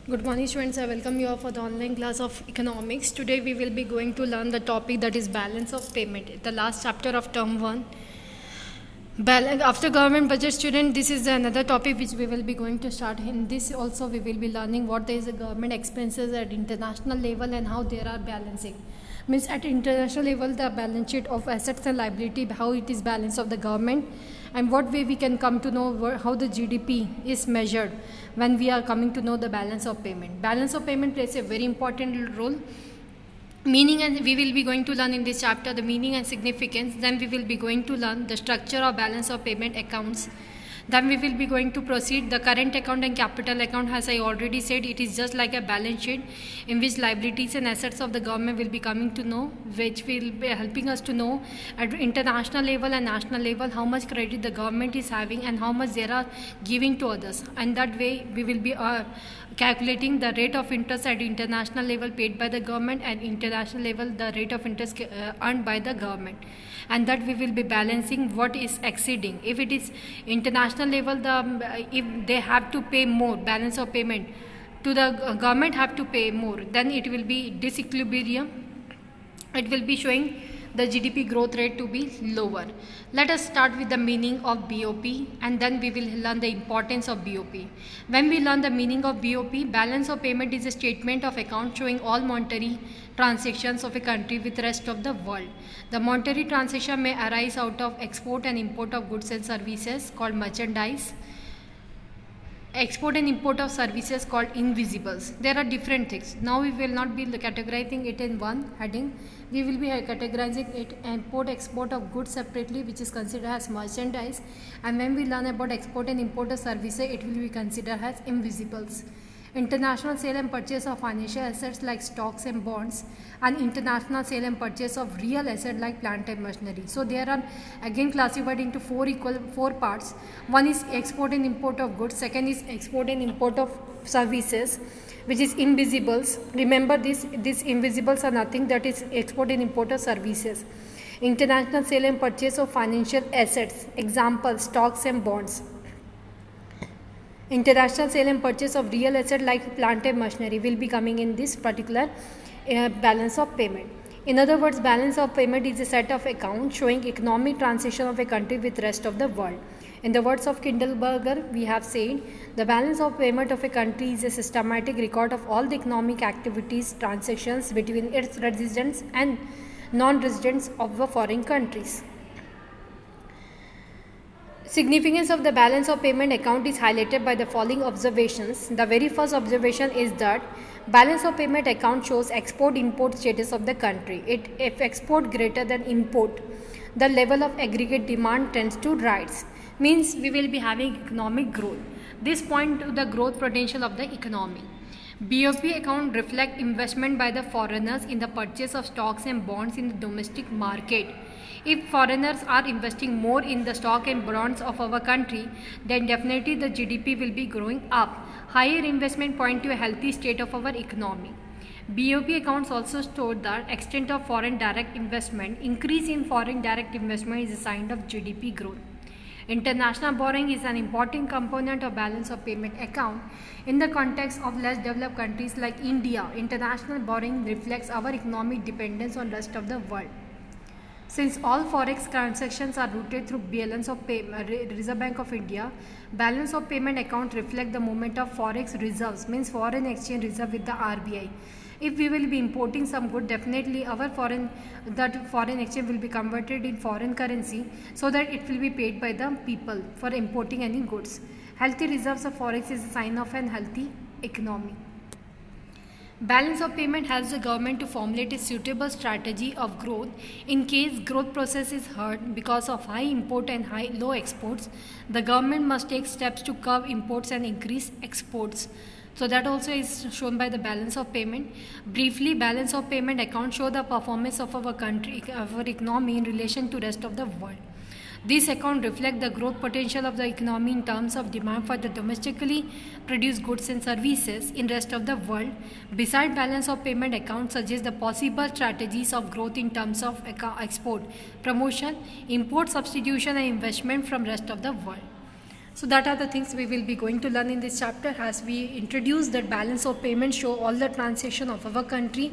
Good morning, students. I welcome you all for the online class of economics. Today we will be going to learn the topic that is balance of payment. The last chapter of term 1. After government budget, student, this is another topic which we will be going to start. In this also we will be learning what is the government expenses at international level and how they are balancing. Means at international level the balance sheet of assets and liability, how it is balance of the government, and what way we can come to know how the GDP is measured when we are coming to know the balance of payment. Balance of payment plays a very important role. Meaning, and we will be going to learn in this chapter the meaning and significance. Then we will be going to learn the structure of balance of payment accounts. Then we will be going to proceed the current account and capital account. As I already said, it is just like a balance sheet in which liabilities and assets of the government will be coming to know, which will be helping us to know at international level and national level how much credit the government is having and how much they are giving to others. And that way we will be calculating the rate of interest at international level paid by the government and international level the rate of interest earned by the government, and that we will be balancing what is exceeding. If it is international level, if they have to pay more, balance of payment to the government have to pay more, then it will be disequilibrium. It will be showing the GDP growth rate to be lower. Let us start with the meaning of BOP and then we will learn the importance of BOP. When we learn the meaning of BOP, balance of payment is a statement of account showing all monetary transactions of a country with the rest of the world. The monetary transaction may arise out of export and import of goods and services called merchandise, export and import of services called invisibles. There are different things. Now we will not be categorizing it in one heading. We will be categorizing it import export of goods separately, which is considered as merchandise, and when we learn about export and import of services, it will be considered as invisibles. International sale and purchase of financial assets like stocks and bonds, and international sale and purchase of real assets like plant and machinery. So there are again classified into four parts. One is export and import of goods, second is export and import of services, which is invisibles. Remember these invisibles are nothing, that is export and import of services. International sale and purchase of financial assets, example stocks and bonds. International sale and purchase of real asset like plant and machinery will be coming in this particular balance of payment. In other words, balance of payment is a set of accounts showing economic transaction of a country with rest of the world. In the words of Kindleberger, we have said, the balance of payment of a country is a systematic record of all the economic activities, transactions between its residents and non-residents of the foreign countries. Significance of the balance of payment account is highlighted by the following observations. The very first observation is that balance of payment account shows export-import status of the country. If export greater than import, the level of aggregate demand tends to rise. Means we will be having economic growth. This point to the growth potential of the economy. BOP account reflect investment by the foreigners in the purchase of stocks and bonds in the domestic market. If foreigners are investing more in the stock and bonds of our country, then definitely the GDP will be growing up. Higher investment point to a healthy state of our economy. BOP accounts also store the extent of foreign direct investment. Increase in foreign direct investment is a sign of GDP growth. International borrowing is an important component of balance of payment account. In the context of less developed countries like India, international borrowing reflects our economic dependence on the rest of the world. Since all forex transactions are routed through balance of payment, Reserve Bank of India, balance of payment account reflect the movement of forex reserves, means foreign exchange reserve with the RBI. If we will be importing some good, definitely our foreign exchange will be converted in foreign currency so that it will be paid by the people for importing any goods. Healthy reserves of forex is a sign of an healthy economy. Balance of payment helps the government to formulate a suitable strategy of growth in case growth process is hurt because of high import and low exports. The government must take steps to curb imports and increase exports. So that also is shown by the balance of payment. Briefly, balance of payment accounts show the performance of our country, our economy in relation to rest of the world. These accounts reflect the growth potential of the economy in terms of demand for the domestically produced goods and services in rest of the world. Besides, balance of payment accounts suggest the possible strategies of growth in terms of export, promotion, import substitution and investment from rest of the world. So that are the things we will be going to learn in this chapter, as we introduce that balance of payment show all the transaction of our country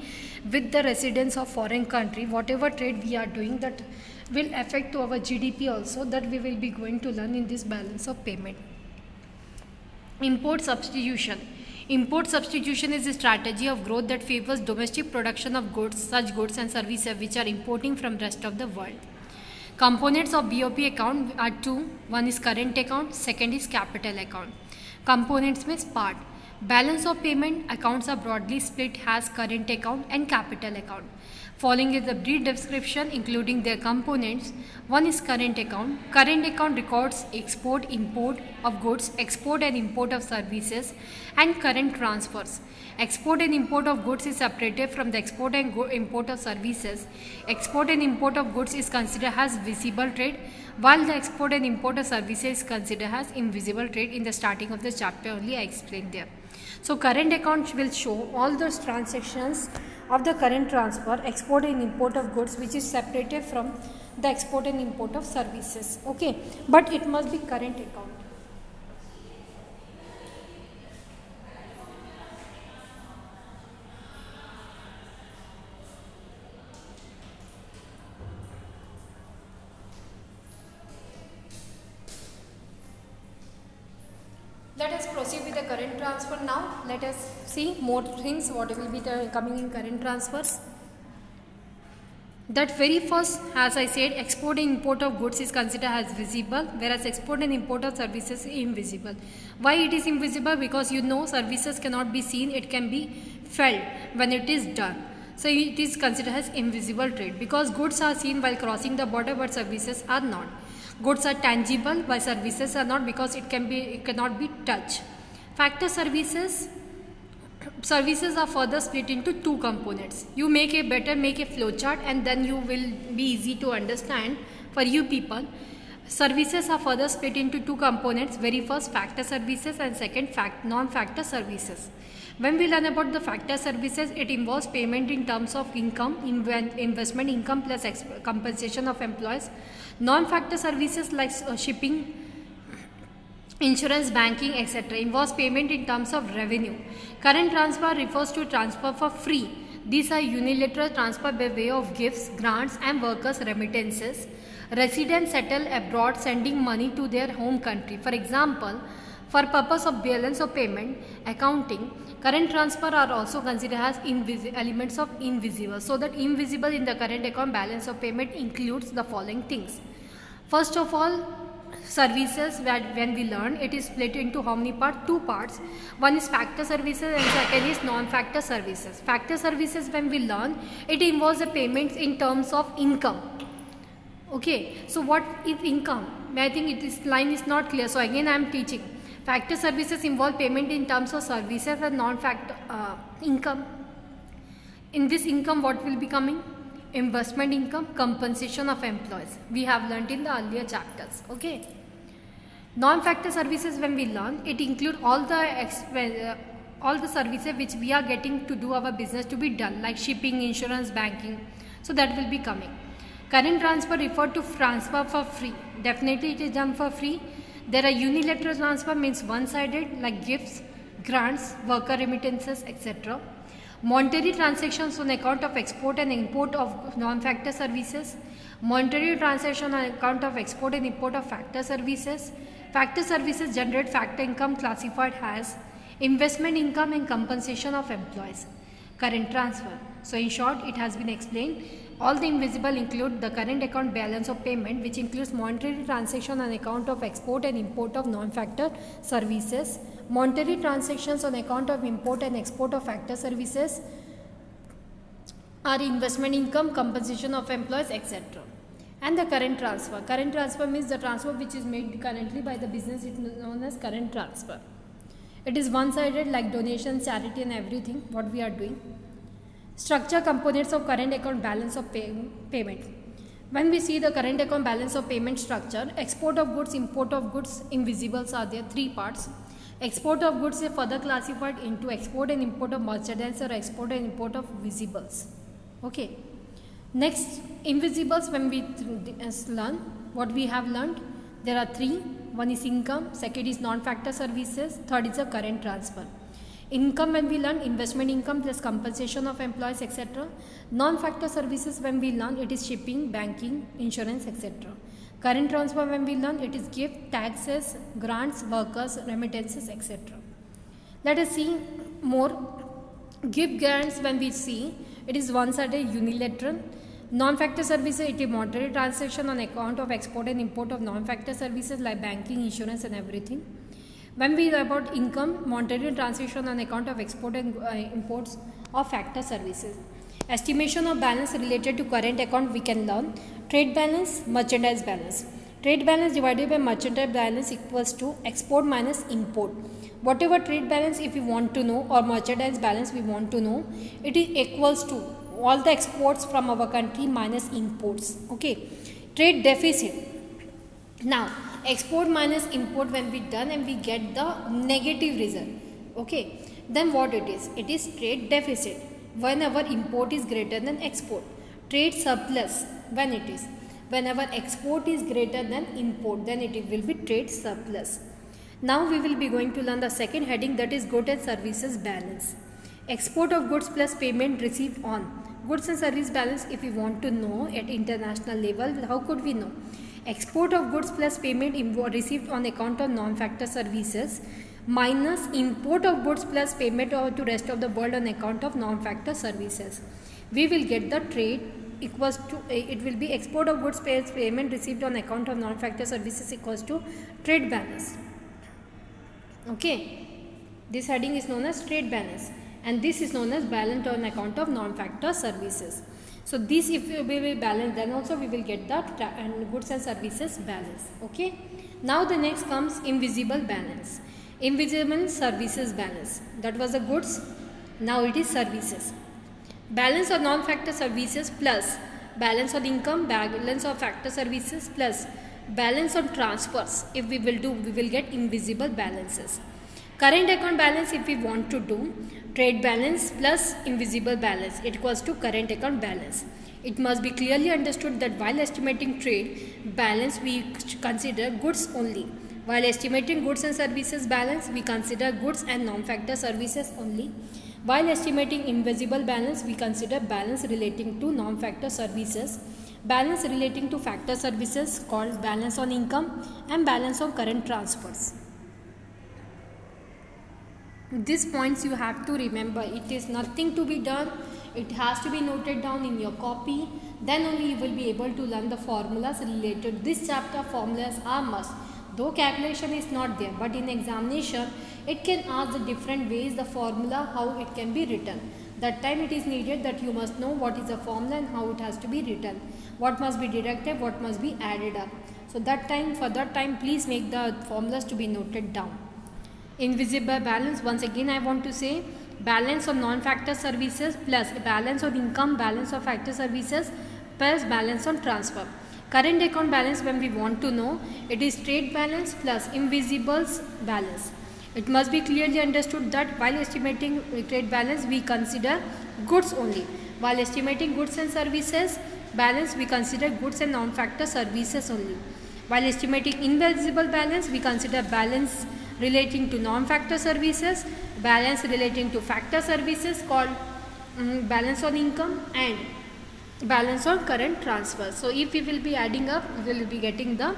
with the residents of foreign country. Whatever trade we are doing, that will affect to our GDP also, that we will be going to learn in this balance of payment. Import substitution. Import substitution is a strategy of growth that favors domestic production of goods, such goods and services which are importing from rest of the world. Components of BOP account are two. One is current account, second is capital account. Components means part. Balance of payment accounts are broadly split as current account and capital account. Following is a brief description including their components. One is current account. Current account records export, import of goods, export and import of services, and current transfers. Export and import of goods is separated from the export and import of services. Export and import of goods is considered as visible trade, while the export and import of services is considered as invisible trade. In the starting of the chapter only I explained there. So current account will show all those transactions of the current transfer, export and import of goods, which is separated from the export and import of services. Okay, but it must be current account. Let us proceed with the current transfer now. Let us see more things what will be coming in current transfers. That very first, as I said, export and import of goods is considered as visible, whereas export and import of services is invisible. Why it is invisible? Because you know services cannot be seen, it can be felt when it is done. So it is considered as invisible trade, because goods are seen while crossing the border but services are not. Goods are tangible while services are not, because it cannot be touched. Factor services are further split into two components. You make a flowchart and then you will be easy to understand for you people. Services are further split into two components. Very first, factor services, and second, non-factor services. When we learn about the factor services, it involves payment in terms of income, investment income plus compensation of employees. Non-factor services like shipping, insurance, banking, etc. involves payment in terms of revenue. Current transfer refers to transfer for free. These are unilateral transfer by way of gifts, grants and workers' remittances. Residents settle abroad sending money to their home country. For example, for purpose of balance of payment accounting, current transfer are also considered as elements of invisible. So that invisible in the current account balance of payment includes the following things. First of all, services, when we learn, it is split into how many parts? Two parts. One is factor services and second is non-factor services. Factor services, when we learn, it involves the payments in terms of income. Okay, so what is income? I think this line is not clear, so again I am teaching. Factor services involve payment in terms of services and non-factor income. In this income, what will be coming? Investment income, compensation of employees. We have learnt in the earlier chapters. Okay. Non-factor services, when we learn, it includes all the services which we are getting to do our business to be done, like shipping, insurance, banking. So that will be coming. Current transfer refer to transfer for free. Definitely it is done for free. There are unilateral transfer, means one-sided, like gifts, grants, worker remittances, etc. Monetary transactions on account of export and import of non-factor services. Monetary transaction on account of export and import of factor services. Factor services generate factor income classified as investment income and compensation of employees. Current transfer. So in short, it has been explained. All the invisible include the current account balance of payment, which includes monetary transaction on account of export and import of non-factor services. Monetary transactions on account of import and export of factor services are investment income, compensation of employees, etc. And the current transfer. Current transfer means the transfer which is made currently by the business, it is known as current transfer. It is one-sided, like donation, charity and everything what we are doing. Structure, components of current account balance of payment. When we see the current account balance of payment structure, export of goods, import of goods, invisibles are there, three parts. Export of goods is further classified into export and import of merchandise or export and import of visibles. Okay. Next, invisibles, when we learn, what we have learned, there are three. One is income, second is non-factor services, third is a current transfer. Income, when we learn, investment income plus compensation of employees, etc. Non-factor services, when we learn, it is shipping, banking, insurance, etc. Current transfer, when we learn, it is gift, taxes, grants, workers, remittances, etc. Let us see more. Gift grants, when we see, it is one-sided unilateral. Non-factor services, it is monetary transaction on account of export and import of non-factor services like banking, insurance and everything. When we about income, monetary transaction on account of export and imports of factor services. Estimation of balance related to current account, we can learn trade balance, merchandise balance. Trade balance divided by merchandise balance equals to export minus import. Whatever trade balance if we want to know or merchandise balance we want to know, it is equals to all the exports from our country minus imports. Okay. Trade deficit. Now, export minus import, when we done and we get the negative result. Okay. Then what it is? It is trade deficit when our import is greater than export. Trade surplus, when it is? Whenever export is greater than import, then it will be trade surplus. Now we will be going to learn the second heading, that is goods and services balance. Export of goods plus payment received on. Goods and service balance, if we want to know at international level, how could we know? Export of goods plus payment received on account of non-factor services minus import of goods plus payment to rest of the world on account of non-factor services. We will get the trade equals to, it will be export of goods plus payment received on account of non-factor services equals to trade balance. Okay, this heading is known as trade balance and this is known as balance on account of non-factor services. So this if we will balance, then also we will get the goods and services balance. Okay. Now the next comes invisible balance. Invisible services balance. That was the goods. Now it is services. Balance of non-factor services plus balance on income, balance of factor services plus balance on transfers. If we will do, we will get invisible balances. Current account balance, if we want to do, trade balance plus invisible balance, it equals to current account balance. It must be clearly understood that while estimating trade balance, we consider goods only. While estimating goods and services balance, we consider goods and non-factor services only. While estimating invisible balance, we consider balance relating to non-factor services, balance relating to factor services called balance on income and balance on current transfers. These points you have to remember. It is nothing to be done. It has to be noted down in your copy. Then only you will be able to learn the formulas related. This chapter formulas are must. Though calculation is not there, but in examination it can ask the different ways the formula how it can be written. That time it is needed that you must know what is the formula and how it has to be written. What must be deducted, what must be added up. So that time, for that time, please make the formulas to be noted down. Invisible balance, once again I want to say, balance of non-factor services plus balance of income, balance of factor services plus balance on transfer. Current account balance, when we want to know, it is trade balance plus invisibles balance. It must be clearly understood that while estimating trade balance, we consider goods only. While estimating goods and services balance, we consider goods and non-factor services only. While estimating invisible balance, we consider balance relating to non-factor services, balance relating to factor services called balance on income and balance on current transfer. So if we will be adding up, we will be getting the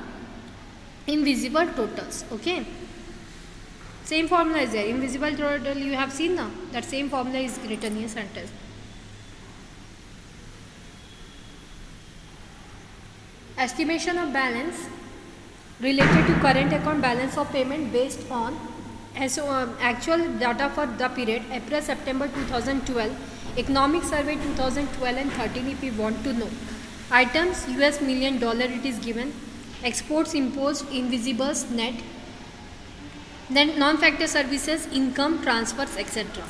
invisible totals. Okay. Same formula is there. Invisible total you have seen now. That same formula is written in sentence. Estimation of balance related to current account balance of payment based on actual data for the period April-September 2012, Economic Survey 2012 and 13 if we want to know. Items US million dollar it is given, exports, imports, invisibles, net, then non-factor services, income, transfers, etc.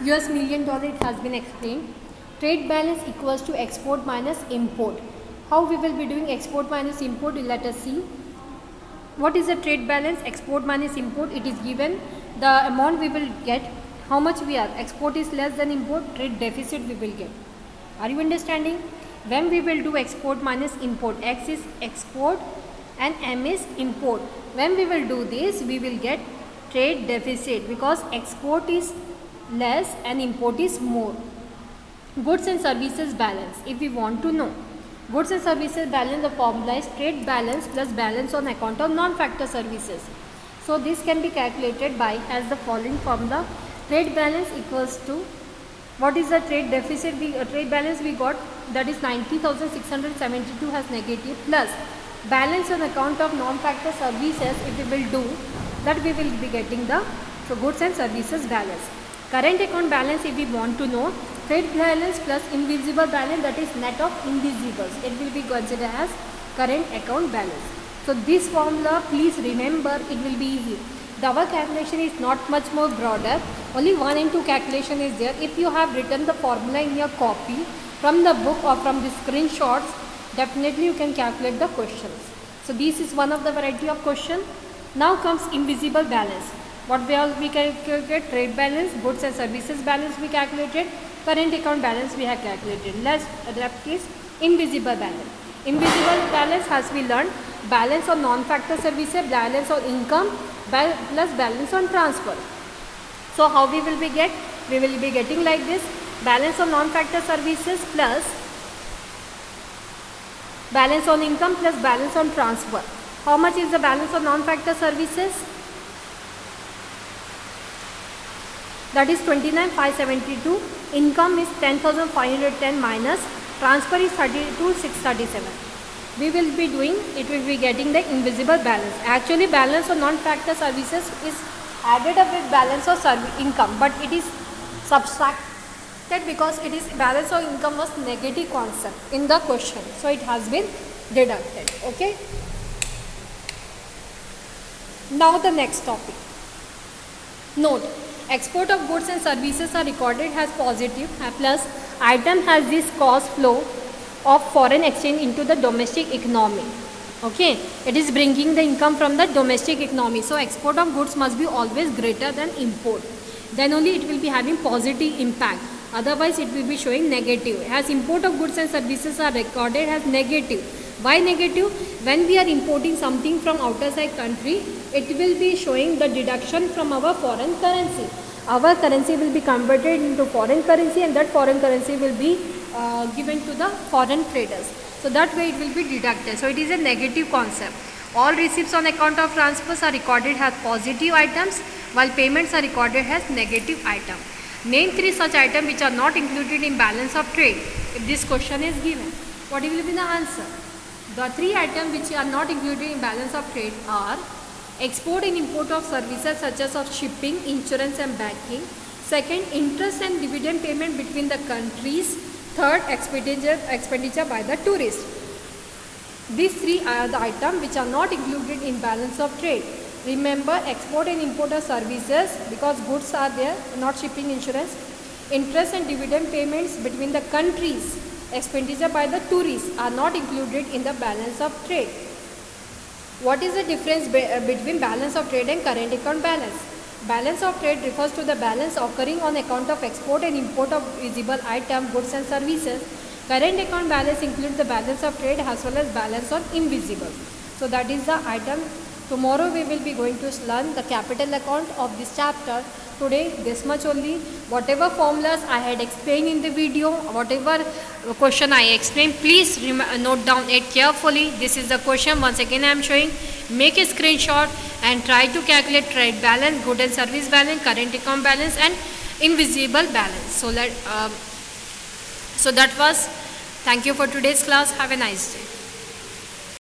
US million dollar it has been explained. Trade balance equals to export minus import. How we will be doing export minus import? Let us see. What is the trade balance? Export minus import. It is given the amount we will get. How much we are? Export is less than import. Trade deficit we will get. Are you understanding? When we will do export minus import, X is export, and M is import. When we will do this, we will get trade deficit because export is less and import is more. Goods and services balance. If we want to know goods and services balance, the formula is trade balance plus balance on account of non-factor services. So this can be calculated by as the following formula. Trade balance equals to, what is the trade deficit? Trade balance we got, that is 90,672 has negative, plus balance on account of non-factor services. If we will do that, we will be getting the goods and services balance. Current account balance, if we want to know, trade balance plus invisible balance, that is net of invisibles, it will be considered as current account balance. So this formula, please remember, it will be easy. Our calculation is not much more broader, only 1 and 2 calculation is there. If you have written the formula in your copy from the book or from the screenshots, definitely you can calculate the questions. So this is one of the variety of question. Now comes invisible balance. What we calculate? Trade balance, goods and services balance we calculated, current account balance we have calculated. Let's adapt is invisible balance. Invisible balance has we learned balance on non-factor services, balance on income plus balance on transfer. So how we will be get? We will be getting like this: balance on non-factor services plus balance on income plus balance on transfer. How much is the balance on non-factor services? That is 29,572. Income is 10,510 minus transfer is 32,637. We will be doing, it will be getting the invisible balance. Actually balance of non-factor services is added up with balance of income, but it is subtracted because it is balance of income was negative concept in the question, so it has been deducted. Okay. Now the next topic. Note, export of goods and services are recorded as positive, plus item has this cost flow of foreign exchange into the domestic economy. Okay, it is bringing the income from the domestic economy. So export of goods must be always greater than import. Then only it will be having positive impact. Otherwise it will be showing negative. As import of goods and services are recorded as negative. Why negative? When we are importing something from outer side country, it will be showing the deduction from our foreign currency. Our currency will be converted into foreign currency, and that foreign currency will be given to the foreign traders. So that way it will be deducted. So it is a negative concept. All receipts on account of transfers are recorded as positive items, while payments are recorded as negative item. Name 3 such items which are not included in balance of trade. If this question is given, what will be the answer? The 3 items which are not included in balance of trade are export and import of services such as of shipping, insurance and banking. Second, interest and dividend payment between the countries. Third, expenditure by the tourist. These 3 are the items which are not included in balance of trade. Remember, export and import of services, because goods are there, not shipping, insurance. Interest and dividend payments between the countries, expenditure by the tourists are not included in the balance of trade. What is the difference between balance of trade and current account balance? Balance of trade refers to the balance occurring on account of export and import of visible item, goods and services. Current account balance includes the balance of trade as well as balance on invisible. So that is the item. Tomorrow we will be going to learn the capital account of this chapter. Today this much only. Whatever formulas I had explained in the video, whatever question I explained, please note down it carefully. This is the question. Once again I am showing. Make a screenshot and try to calculate trade balance, good and service balance, current account balance and invisible balance. So that was. Thank you for today's class. Have a nice day.